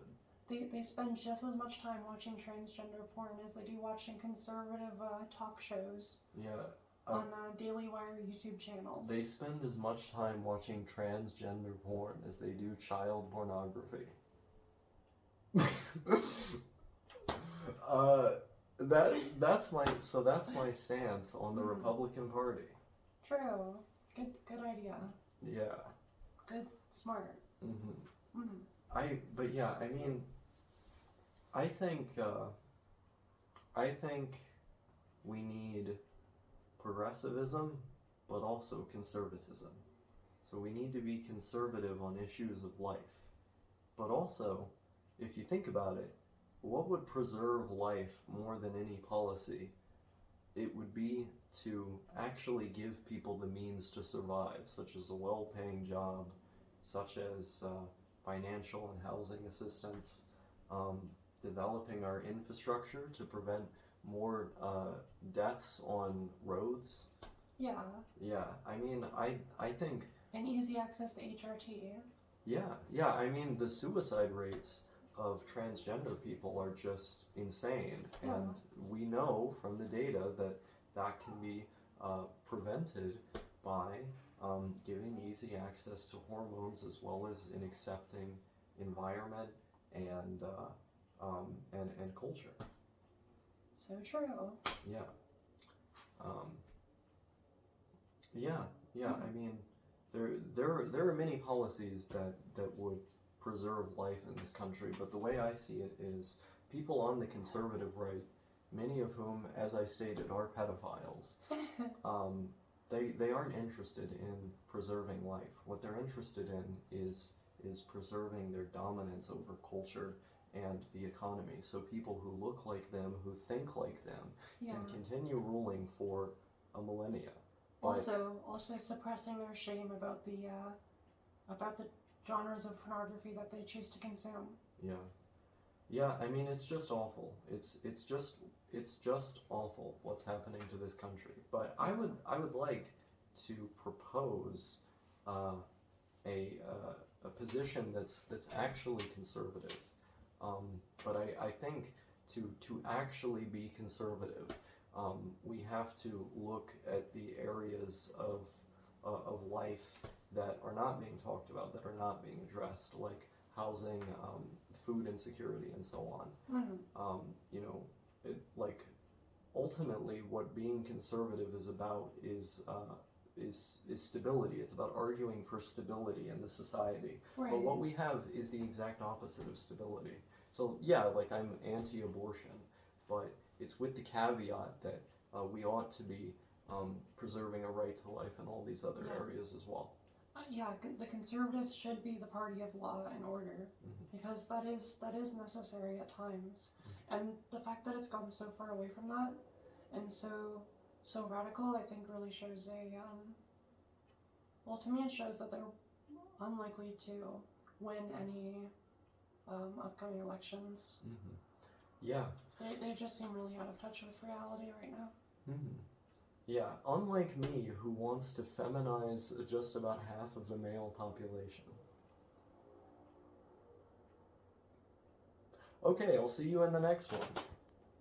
They spend just as much time watching transgender porn as they do watching conservative talk shows. Yeah. On Daily Wire YouTube channels. They spend as much time watching transgender porn as they do child pornography. That's my stance on the Republican Party. True. Good idea. Yeah. Good, smart. Mm-hmm. But yeah, I mean, I think we need progressivism, but also conservatism. So we need to be conservative on issues of life. But also, if you think about it, what would preserve life more than any policy? It would be to actually give people the means to survive, such as a well-paying job, such as financial and housing assistance, developing our infrastructure to prevent more deaths on roads. Yeah. Yeah, I mean, I think... And easy access to HRT. Yeah, I mean, the suicide rates of transgender people are just insane. Yeah. And we know from the data that that can be prevented by giving easy access to hormones, as well as an accepting environment and culture. So true. Yeah. Yeah. I mean, there are many policies that would preserve life in this country, but the way I see it is people on the conservative right, many of whom, as I stated, are pedophiles. They aren't interested in preserving life. What they're interested in is preserving their dominance over culture and the economy. So people who look like them, who think like them, can continue ruling for a millennia. But also suppressing their shame about the genres of pornography that they choose to consume. Yeah. I mean, it's just awful. It's just awful what's happening to this country. But I would like to propose a position that's actually conservative. But I think to actually be conservative, we have to look at the areas of life that are not being talked about, that are not being addressed, like housing, food insecurity, and so on. Like ultimately, what being conservative is about is stability. It's about arguing for stability in the society. Right. But what we have is the exact opposite of stability. So yeah, like I'm anti-abortion, but it's with the caveat that we ought to be preserving a right to life in all these other areas as well. The conservatives should be the party of law and order, because that is necessary at times. And the fact that it's gone so far away from that and so radical, I think really shows well, to me it shows that they're unlikely to win any upcoming elections. Yeah. They just seem really out of touch with reality right now. Yeah, unlike me, who wants to feminize just about half of the male population. Okay, I'll see you in the next one.